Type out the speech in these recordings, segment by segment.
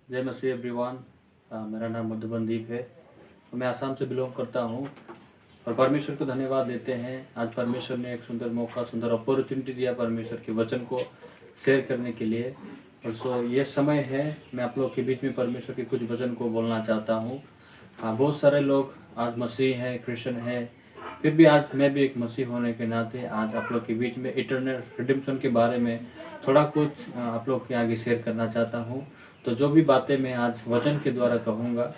जय मसीह एवरीवन। मेरा नाम मधुबनदीप है। तो मैं आसाम से बिलोंग करता हूँ और परमेश्वर को धन्यवाद देते हैं। आज परमेश्वर ने एक सुंदर मौका, सुंदर अपॉर्चुनिटी दिया परमेश्वर के वचन को शेयर करने के लिए। और ये समय है, मैं आप लोग के बीच में परमेश्वर के कुछ वचन को बोलना चाहता हूँ। बहुत सारे लोग आज मसीह हैं, क्रिश्चियन हैं, फिर भी आज मैं भी एक मसीह होने के नाते आज आप लोग के बीच में इटर्नल रिडेम्पशन के बारे में थोड़ा कुछ आप लोग के आगे शेयर करना चाहता हूँ। तो जो भी बातें मैं आज वचन के द्वारा कहूँगा,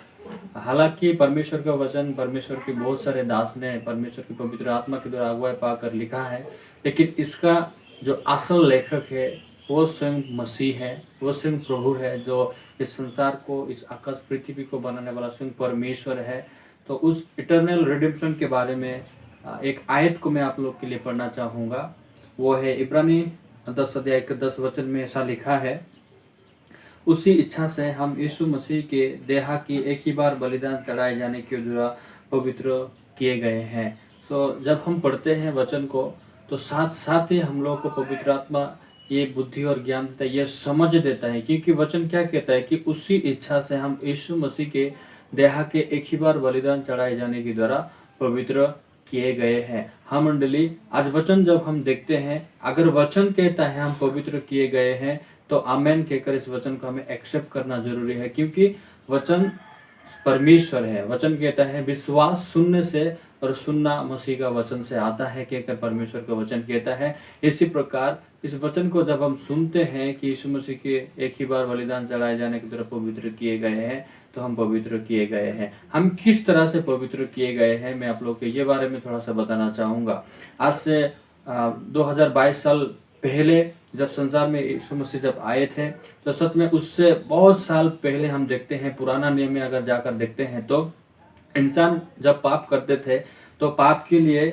हालांकि परमेश्वर का वचन परमेश्वर के बहुत सारे दास ने परमेश्वर की पवित्र आत्मा के द्वारा अगुवाई पाकर लिखा है, लेकिन इसका जो असल लेखक है वो स्वयं मसीह है, वो स्वयं प्रभु है, जो इस संसार को, इस आकाश पृथ्वी को बनाने वाला स्वयं परमेश्वर है। तो उस इटर्नल रिडेम्पशन के बारे में एक आयत को मैं आप लोग के लिए पढ़ना चाहूँगा। वो है इब्रानी 10 अध्याय के 10 वचन में ऐसा लिखा है, उसी इच्छा से हम यीशु मसीह के देह की एक ही बार बलिदान चढ़ाए जाने के द्वारा पवित्र किए गए हैं। जब हम पढ़ते हैं वचन को तो साथ साथ ही हम लोग को पवित्र आत्मा ये बुद्धि और ज्ञान देता है, ये समझ देता है, क्योंकि वचन क्या कहता है कि उसी इच्छा से हम यीशु मसीह के देह के एक ही बार बलिदान चढ़ाए जाने के द्वारा पवित्र किए गए हैं। हाँ मंडली, आज वचन जब हम देखते हैं, अगर वचन कहता है हम पवित्र किए गए हैं तो आमेन कहकर इस वचन को हमें एक्सेप्ट करना जरूरी है, क्योंकि वचन परमेश्वर है। वचन कहता है विश्वास सुनने से और सुनना मसीह का वचन से आता है कहकर परमेश्वर का वचन कहता है। इसी प्रकार इस वचन को जब हम सुनते हैं कि यीशु मसीह के एक ही बार बलिदान चढ़ाए जाने की तरफ पवित्र किए गए हैं, तो हम पवित्र किए गए हैं। हम किस तरह से पवित्र किए गए हैं, मैं आप लोग के ये बारे में थोड़ा सा बताना चाहूँगा। आज से 2022 साल पहले जब संसार में यीशु मसीह जब आए थे, तो सच में उससे बहुत साल पहले हम देखते हैं, पुराना नियम में अगर जाकर देखते हैं तो इंसान जब पाप करते थे तो पाप के लिए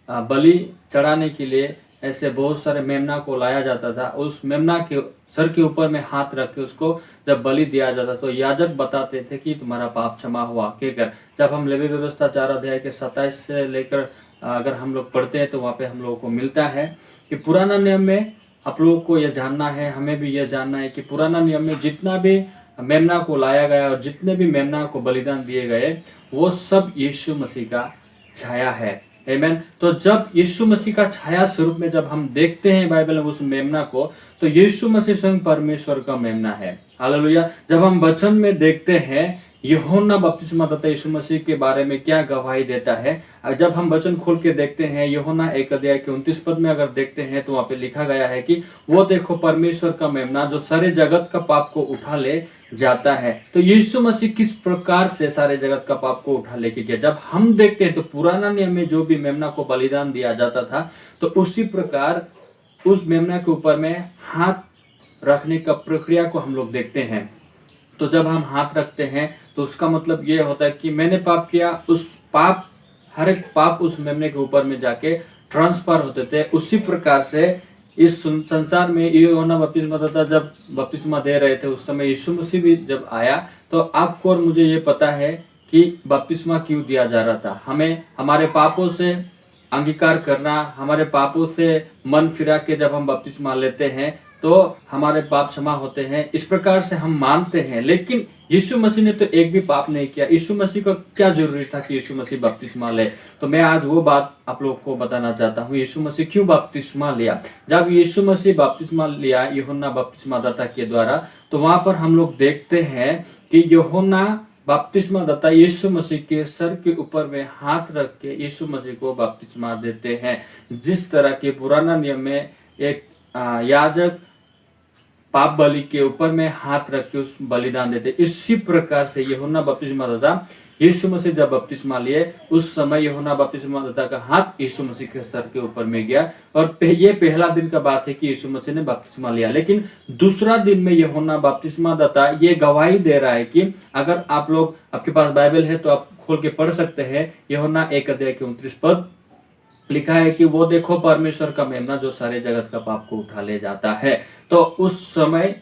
बलि चढ़ाने के लिए ऐसे बहुत सारे मेमना को लाया जाता था। उस मेमना के सर के ऊपर में हाथ रख के उसको जब बलि दिया जाता तो याजक बताते थे कि तुम्हारा पाप क्षमा हुआ कहकर। जब हम लेवी व्यवस्था 4 अध्याय के 27 से लेकर अगर हम लोग पढ़ते हैं तो वहाँ पे हम लोगों को मिलता है कि पुराना नियम में आप लोगों को यह जानना है, हमें भी यह जानना है कि पुराना नियम में जितना भी मेमना को लाया गया और जितने भी मेमना को बलिदान दिए गए वो सब यीशु मसीह का छाया है। आमीन। तो जब यीशु मसीह का छाया स्वरूप में जब हम देखते हैं बाइबल में उस मेमना को, तो यीशु मसीह स्वयं परमेश्वर का मेमना है। हालेलुया। जब हम वचन में देखते हैं यूहन्ना बपतिस्मा दाता यीशु मसीह के बारे में क्या गवाही देता है, जब हम वचन खोल के देखते हैं यूहन्ना 1 अध्याय के 29 पद में अगर देखते हैं तो वहां पे लिखा गया है कि वो देखो परमेश्वर का मेमना जो सारे जगत का पाप को उठा ले जाता है। तो यीशु मसीह किस प्रकार से सारे जगत का पाप को उठा लेके गया, जब हम देखते हैं तो पुराना नियम में जो भी मेमना को बलिदान दिया जाता था, तो उसी प्रकार उस मेमना के ऊपर में हाथ रखने का प्रक्रिया को हम लोग देखते हैं। तो जब हम हाथ रखते हैं तो उसका मतलब ये होता है कि मैंने पाप किया, उस पाप, हर एक पाप उस मेमने के ऊपर में जाके ट्रांसफर होते थे। उसी प्रकार से इस संसार में यूहन्ना बपतिस्मा दाता जब बपतिस्मा दे रहे थे, उस समय यीशु मसीह भी जब आया, तो आपको और मुझे ये पता है कि बपतिस्मा क्यों दिया जा रहा था। हमें हमारे पापों से अंगीकार करना, हमारे पापों से मन फिरा के जब हम बपतिस्मा लेते हैं तो हमारे पाप क्षमा होते हैं, इस प्रकार से हम मानते हैं। लेकिन यीशु मसीह ने तो एक भी पाप नहीं किया। यीशु मसीह को क्या जरूरी था कि यीशु मसीह बपतिस्मा ले? तो मैं आज वो बात आप लोग को बताना चाहता हूँ, यीशु मसीह क्यों बपतिस्मा लिया। जब यीशु मसीह बपतिस्मा लिया यूहन्ना बपतिस्मा दाता के द्वारा, तो वहां पर हम लोग देखते हैं कि यूहन्ना बपतिस्मा दाता यीशु मसीह के सर के ऊपर में हाथ रख के यीशु मसीह को बपतिस्मा देते हैं। जिस तरह के पुराना नियम में एक याजक पाप बलि के ऊपर में हाथ रख के उस बलिदान देते, इसी प्रकार से यूहन्ना बपतिस्मा दाता यीशु मसीह जब बपतिस्मा लिए, उस समय यूहन्ना बपतिस्मा दाता का हाथ यीशु मसीह के सर के ऊपर में गया। और ये पहला दिन का बात है कि यीशु मसीह ने बपतिस्मा लिया। लेकिन दूसरा दिन में यूहन्ना बपतिस्मा दाता ये गवाही दे रहा है कि अगर आप लोग, आपके पास बाइबल है तो आप खोल के पढ़ सकते हैं, यूहन्ना 1 अध्याय के 29 पद लिखा है कि वो देखो परमेश्वर का मेमना जो सारे जगत का पाप को उठा ले जाता है। तो उस समय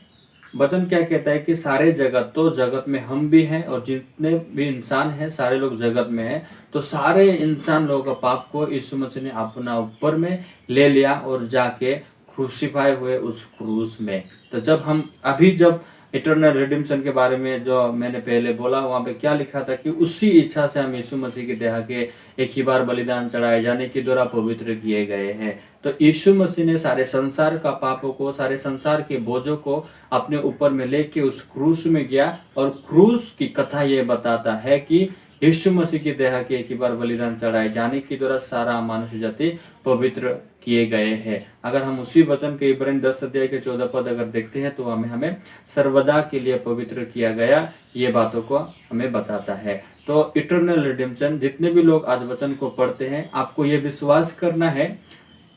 वचन क्या कहता है कि सारे जगत, तो जगत में हम भी हैं और जितने भी इंसान हैं सारे लोग जगत में हैं, तो सारे इंसान लोगों का पाप को यीशु मसीह ने अपना ऊपर में ले लिया और जाके क्रूसिफाई हुए उस क्रूस में। तो जब हम अभी जब इटर्नल रिडिम्पशन के बारे में जो मैंने पहले बोला, वहाँ पे क्या लिखा था कि उसी इच्छा से हम यीशु मसीह की देह के एक ही बार बलिदान चढ़ाए जाने के द्वारा पवित्र किए गए हैं। तो यीशु मसीह ने सारे संसार का पापों को, सारे संसार के बोझों को अपने ऊपर में लेके उस क्रूस में गया, और क्रूस की कथा ये बताता है कि यीशु मसीह की देह के एक ही बार बलिदान चढ़ाए जाने के द्वारा सारा मनुष्य जाति पवित्र किए गए हैं। अगर हम उसी वचन के इब्रानी 10 अध्याय के 14 पद अगर देखते हैं तो हमें सर्वदा के लिए पवित्र किया गया, ये बातों को हमें बताता है। तो इटर्नल रिडेम्पशन, जितने भी लोग आज वचन को पढ़ते हैं, आपको ये विश्वास करना है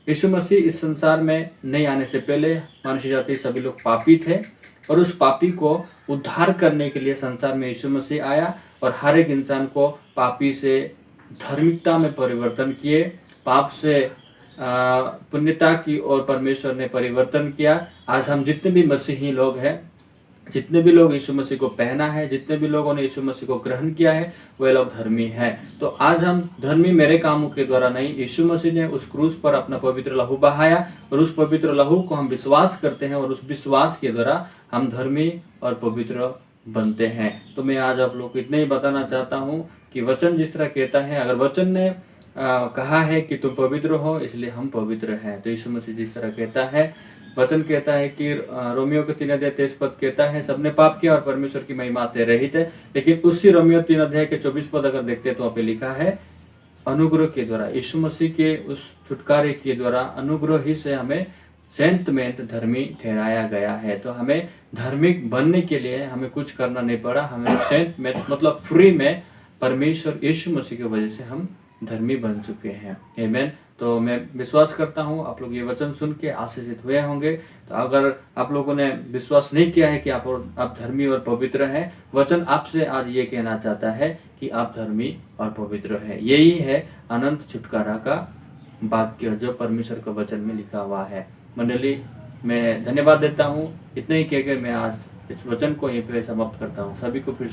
यीशु मसीह इस संसार में नहीं आने से पहले मनुष्य जाति सभी लोग पापी थे, और उस पापी को उद्धार करने के लिए संसार में यीशु मसीह आया और हर एक इंसान को पापी से धार्मिकता में परिवर्तन किए, पाप से पुण्यता की ओर परमेश्वर ने परिवर्तन किया। आज हम जितने भी मसीही लोग हैं, जितने भी लोग यीशु मसीह को पहना है, जितने भी लोगों ने यीशु मसीह को ग्रहण किया है, वे लोग धर्मी हैं। तो आज हम धर्मी मेरे कामों के द्वारा नहीं, यीशु मसीह ने उस क्रूस पर अपना पवित्र लहू बहाया, और उस पवित्र लहू को हम विश्वास करते हैं, और उस विश्वास के द्वारा हम धर्मी और पवित्र बनते हैं। तो मैं आज आप लोग को इतना ही बताना चाहता हूँ कि वचन जिस तरह कहता है, अगर वचन ने कहा है कि तुम पवित्र हो, इसलिए हम पवित्र हैं। तो यीशु मसीह जिस तरह कहता है, वचन कहता है कि रोमियो के 3 अध्याय 23 पद कहता है, सबने पाप किया और परमेश्वर की महिमा से रहित है। लेकिन उसी रोमियो 3 अध्याय के 24 पद अगर देखते हैं तो वहाँ पे लिखा है, अनुग्रह के द्वारा, यीशु मसीह के उस छुटकारे के द्वारा, अनुग्रह ही से हमें सेंत में धर्मी ठहराया गया है। तो हमें धार्मिक बनने के लिए हमें कुछ करना नहीं पड़ा, हमें सेंत में मतलब फ्री में परमेश्वर यीशु मसीह की वजह से हम धर्मी बन चुके हैं। आमीन। तो मैं विश्वास करता हूँ आप लोग ये वचन सुन के आशीषित हुए होंगे। तो अगर आप लोगों ने विश्वास नहीं किया है कि आप धर्मी और पवित्र हैं, वचन आपसे आज ये कहना चाहता है कि आप धर्मी और पवित्र हैं। यही है अनंत छुटकारा का वाक्य जो परमेश्वर के वचन में लिखा हुआ है। मंडली, मैं धन्यवाद देता हूँ। इतने ही कहकर मैं आज इस वचन को यहीं पे समाप्त करता हूँ। सभी को फिर